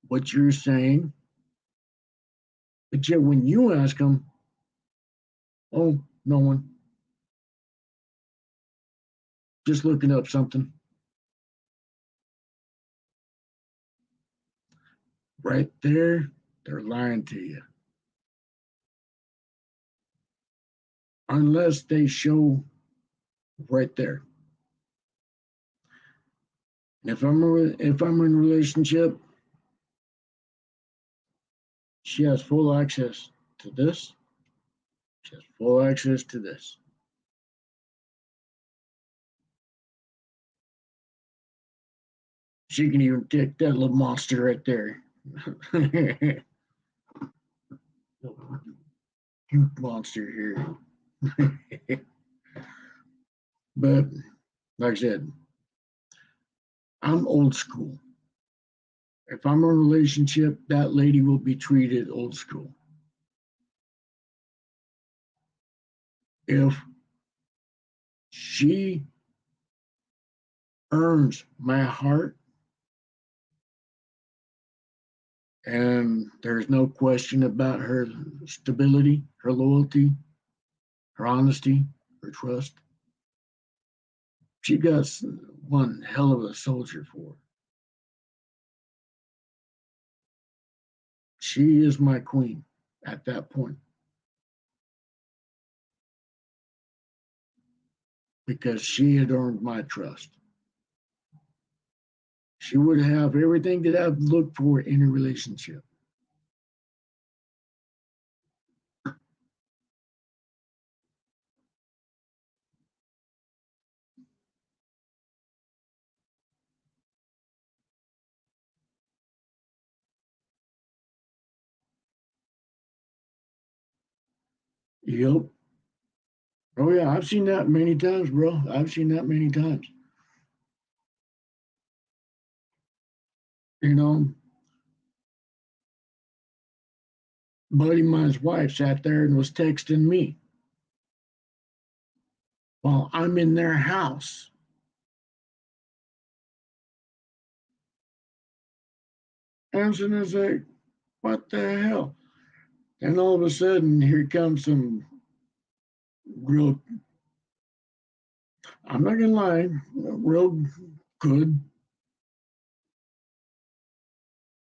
Speaker 1: what you're saying. But yet, when you ask them, oh, no one, just looking up something. Right there, they're lying to you. Unless they show right there. And if I'm in a relationship, she has full access to this. She has full access to this. She can even take that little monster right there. Cute monster here. But like I said, I'm old school. If I'm in a relationship, that lady will be treated old school. If she earns my heart, and there's no question about her stability, her loyalty, her honesty, her trust, she got one hell of a soldier for her. She is my queen at that point because she had earned my trust. She would have everything that I've looked for in a relationship. Yep. Oh yeah, I've seen that many times, bro. I've seen that many times. You know, buddy of mine's wife sat there and was texting me while I'm in their house. And I'm sitting there like, what the hell? And all of a sudden, here comes some real, I'm not gonna lie, real good,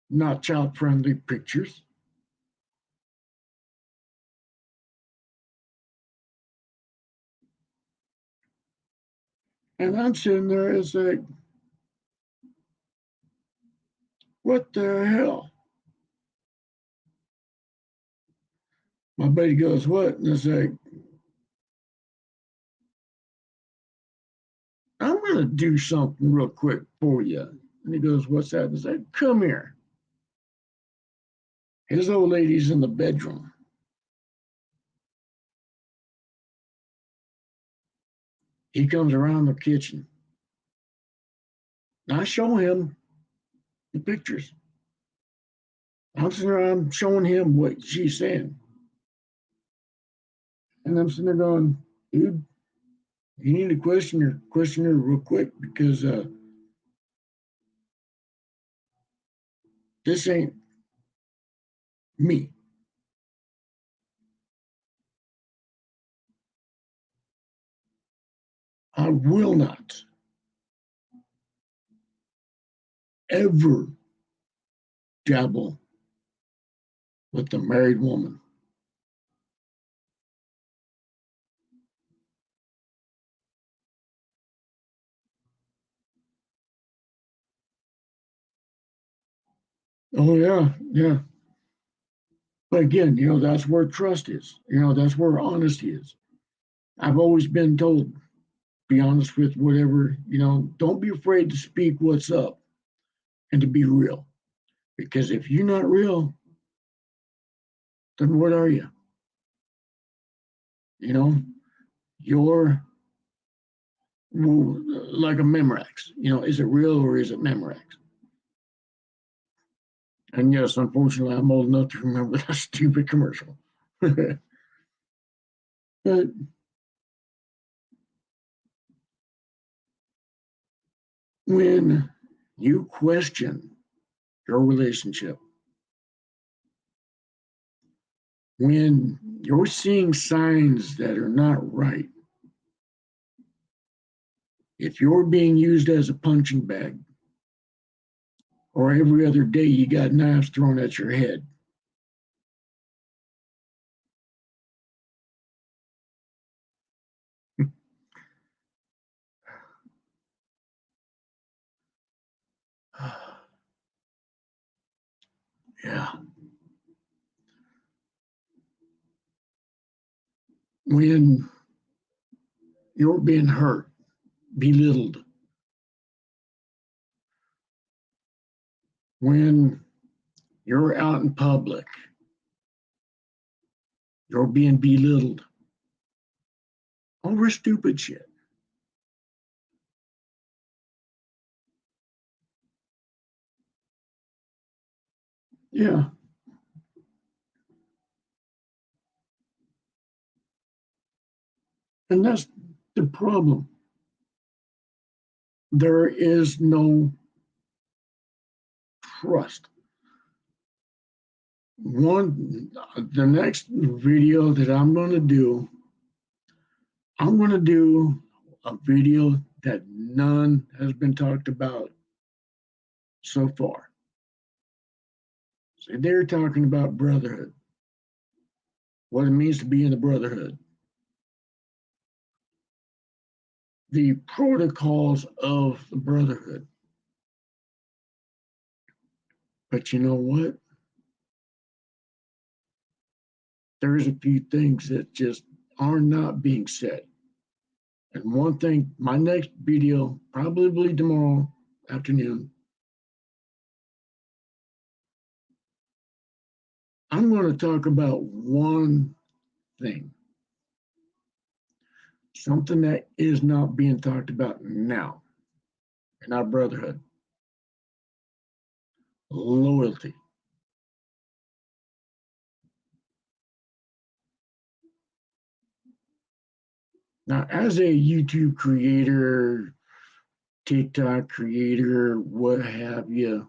Speaker 1: not child friendly pictures. And I'm sitting there as like, what the hell? My buddy goes, what? And it's like, I'm going to do something real quick for you. And he goes, what's that? And it's like, come here. His old lady's in the bedroom. He comes around the kitchen. And I show him the pictures. I'm showing him what she's saying. And I'm sitting there going, dude, you need to question her real quick because this ain't me. I will not ever dabble with a married woman. Oh yeah, yeah. But again, that's where trust is. That's where honesty is. I've always been told, be honest with whatever, don't be afraid to speak what's up and to be real. Because if you're not real, then what are you? You know, you're like a Memorex. Is it real or is it Memorex? And yes, unfortunately, I'm old enough to remember that stupid commercial. But when you question your relationship, when you're seeing signs that are not right, if you're being used as a punching bag, or every other day you got knives thrown at your head, yeah, when you're being hurt, belittled, when you're out in public, you're being belittled over stupid shit. Yeah, and that's the problem. There is no trust. The next video that I'm going to do a video that none has been talked about so far. So they're talking about brotherhood, what it means to be in the brotherhood, the protocols of the brotherhood. But you know what? There's a few things that just are not being said. And one thing, my next video, probably tomorrow afternoon, I'm going to talk about one thing, something that is not being talked about now in our brotherhood: loyalty. Now, as a YouTube creator, TikTok creator, what have you,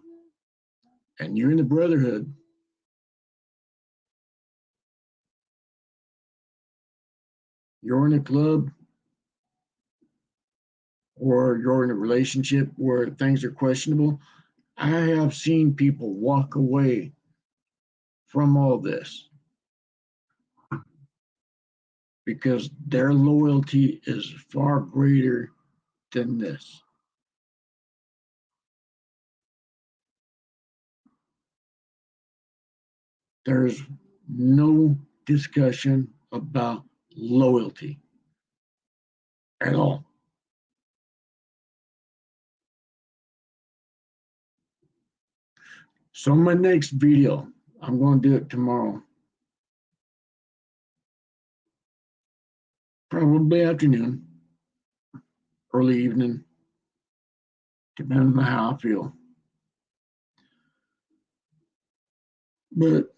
Speaker 1: and you're in the brotherhood, you're in a club or you're in a relationship where things are questionable, I have seen people walk away from all this because their loyalty is far greater than this. There's no discussion about loyalty at all. So, my next video, I'm going to do it tomorrow, probably afternoon, early evening, depending on how I feel. But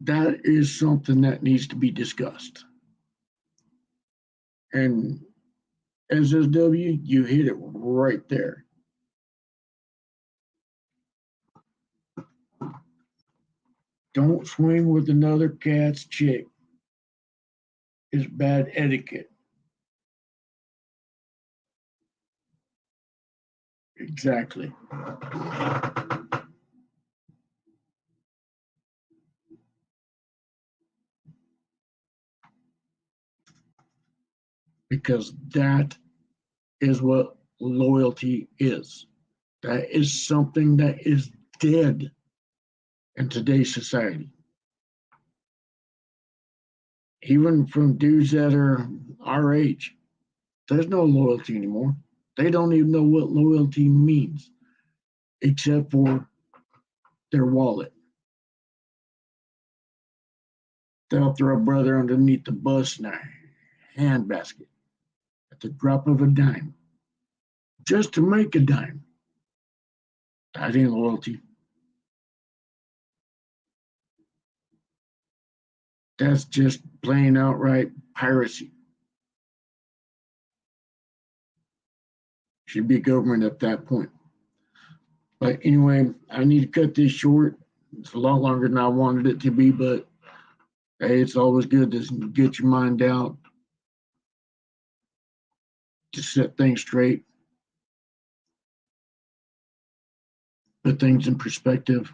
Speaker 1: that is something that needs to be discussed. And SSW, you hit it right there. Don't swing with another cat's chick is bad etiquette. Exactly. Because that is what loyalty is. That is something that is dead in today's society. Even from dudes that are our age, there's no loyalty anymore. They don't even know what loyalty means, except for their wallet. They'll throw a brother underneath the bus in a handbasket at the drop of a dime, just to make a dime. That ain't loyalty. That's just plain outright piracy. Should be government at that point. But anyway, I need to cut this short. It's a lot longer than I wanted it to be, but hey, it's always good to get your mind out, to set things straight, put things in perspective.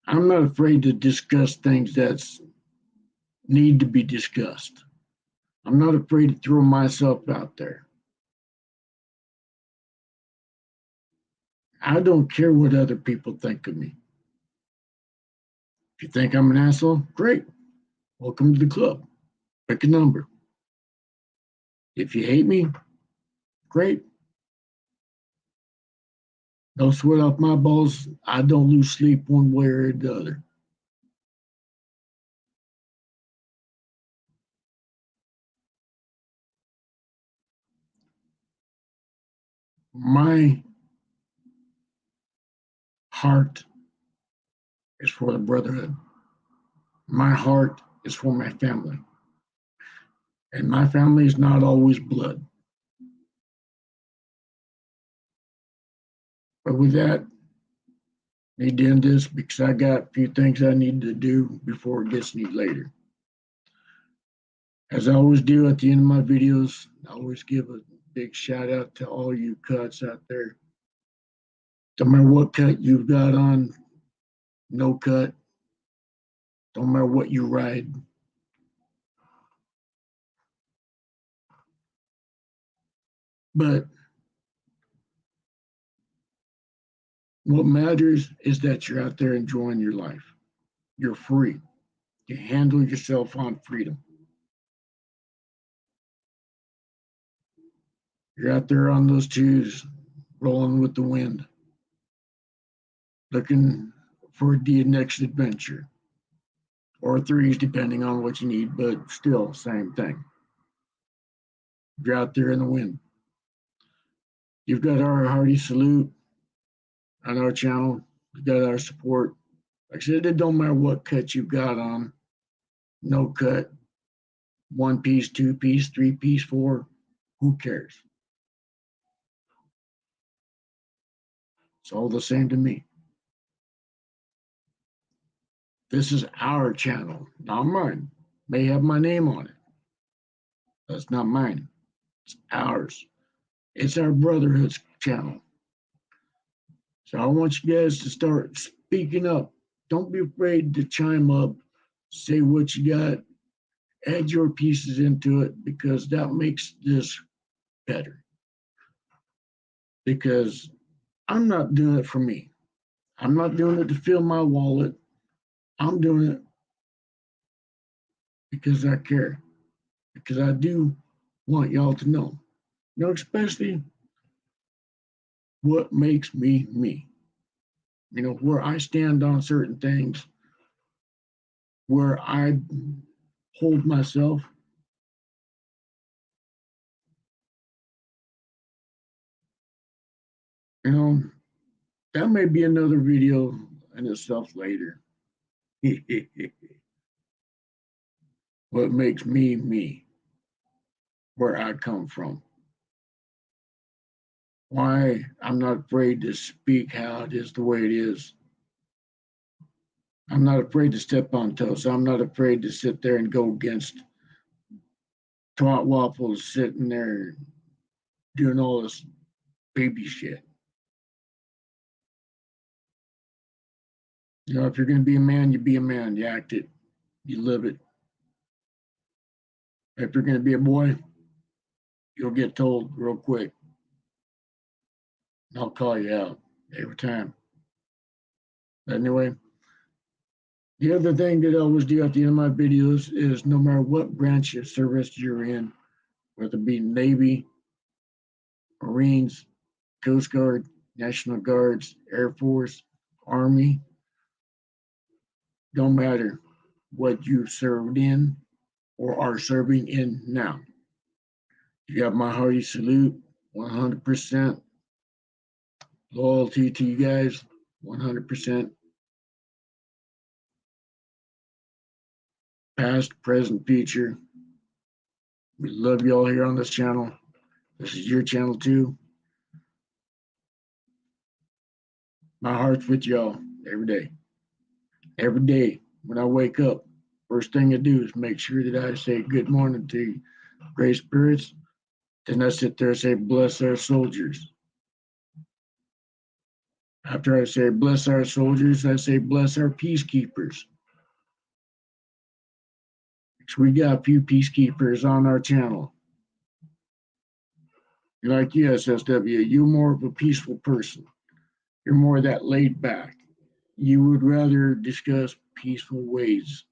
Speaker 1: I'm not afraid to discuss things that need to be discussed. I'm not afraid to throw myself out there. I don't care what other people think of me. If you think I'm an asshole, great. Welcome to the club. Pick a number. If you hate me, great. No sweat off my balls. I don't lose sleep one way or the other. My heart is for the brotherhood. My heart is for my family. And my family is not always blood. But with that, I need to end this because I got a few things I need to do before it gets any later. As I always do at the end of my videos, I always give a big shout out to all you cuts out there. Don't matter what cut you've got on, no cut. Don't matter what you ride. But what matters is that you're out there enjoying your life. You're free. You handle yourself on freedom. You're out there on those twos, rolling with the wind, looking for the next adventure, or threes, depending on what you need, but still, same thing. You're out there in the wind. You've got our hearty salute on our channel. You've got our support. Like I said, it don't matter what cut you've got on. No cut, one piece, two piece, three piece, four. Who cares? It's all the same to me. This is our channel, not mine. May have my name on it. That's not mine. It's ours. It's our brotherhood's channel. So I want you guys to start speaking up. Don't be afraid to chime up, say what you got, add your pieces into it, because that makes this better. Because I'm not doing it for me. I'm not doing it to fill my wallet. I'm doing it because I care. Because I do want y'all to know. You know, especially what makes me me. You know, where I stand on certain things, where I hold myself. You know, that may be another video in itself later. What makes me me, where I come from. Why I'm not afraid to speak how it is the way it is. I'm not afraid to step on toes. I'm not afraid to sit there and go against Twat Waffles sitting there doing all this baby shit. You know, if you're going to be a man, you be a man. You act it. You live it. If you're going to be a boy, you'll get told real quick. and I'll call you out every time. Anyway, the other thing that I always do at the end of my videos is no matter what branch of service you're in, whether it be Navy, Marines, Coast Guard, National Guards, Air Force, Army, don't matter what you served in or are serving in now. You got my hearty salute, 100% loyalty to you guys, 100% past, present, future. We love you all here on this channel. This is your channel too. My heart's with y'all every day. Every day when I wake up, first thing I do is make sure that I say good morning to great spirits. Then I sit there and say, bless our soldiers. After I say, bless our soldiers, I say, bless our peacekeepers. Because we got a few peacekeepers on our channel. You're like, yes, SW, you're more of a peaceful person. You're more that laid back. You would rather discuss peaceful ways.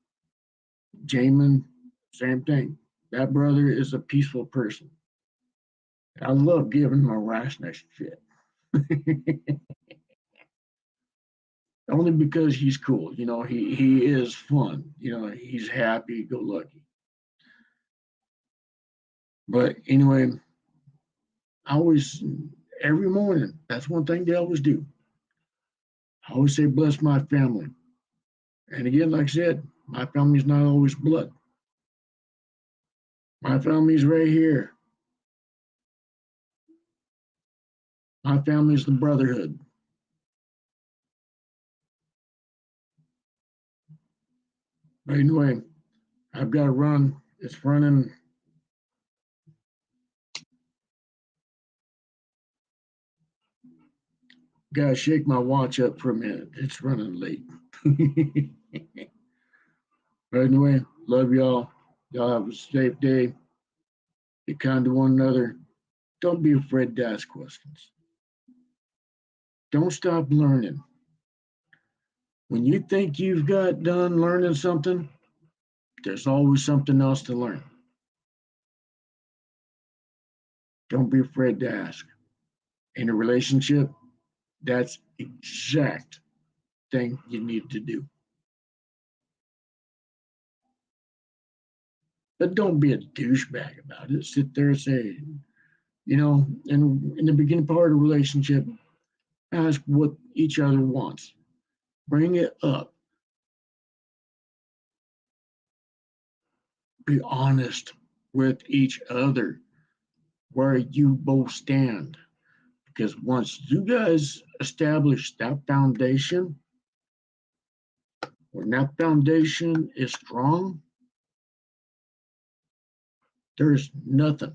Speaker 1: Jamin, same thing. That brother is a peaceful person. I love giving him a rashness shit. Only because he's cool. You know, he is fun. You know, he's happy, go lucky. But anyway, I always, every morning, that's one thing they always do. I always say, bless my family. And again, like I said, my family's not always blood. My family's right here. My family's the brotherhood. But anyway, I've got to run. It's running. Gotta shake my watch up for a minute. It's running late. But anyway, love y'all. Y'all have a safe day. Be kind to one another. Don't be afraid to ask questions. Don't stop learning. When you think you've got done learning something, there's always something else to learn. Don't be afraid to ask. In a relationship, that's exact thing you need to do. But don't be a douchebag about it. Sit there and say, you know, in the beginning part of a relationship, ask what each other wants. Bring it up. Be honest with each other where you both stand. Because once you guys establish that foundation, when that foundation is strong, there's nothing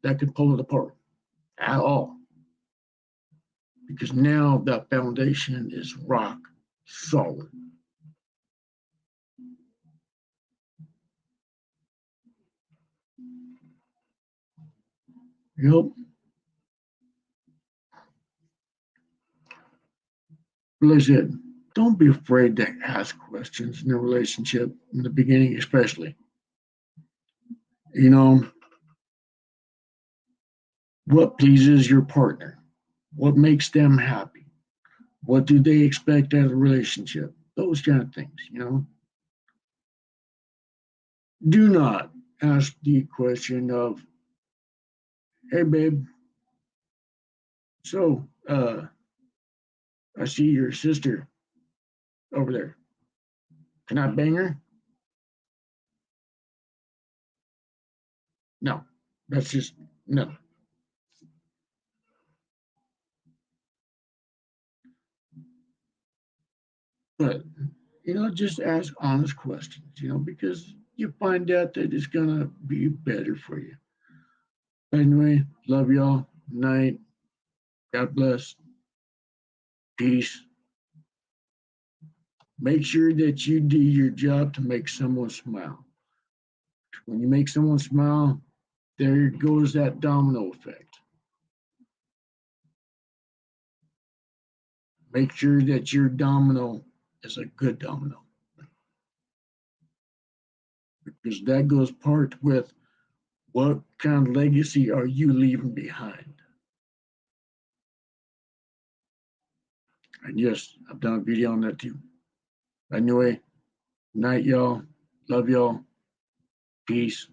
Speaker 1: that can pull it apart at all. Because now that foundation is rock solid. Yep. Like I said, don't be afraid to ask questions in a relationship, in the beginning especially. You know, what pleases your partner? What makes them happy? What do they expect out of a relationship? Those kind of things, you know. Do not ask the question of, hey babe, so I see your sister over there. Can I bang her? No. That's just no. But you know, just ask honest questions, you know, because you find out that it's gonna be better for you. Anyway, love y'all. Night. God bless. Peace. Make sure that you do your job to make someone smile. When you make someone smile, there goes that domino effect. Make sure that your domino is a good domino, because that goes part with what kind of legacy are you leaving behind. And yes, I've done a video on that too. Anyway, night, y'all. Love y'all. Peace.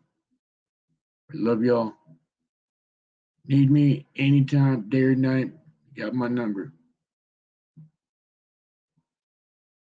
Speaker 1: Love y'all. Need me anytime, day or night. Got my number.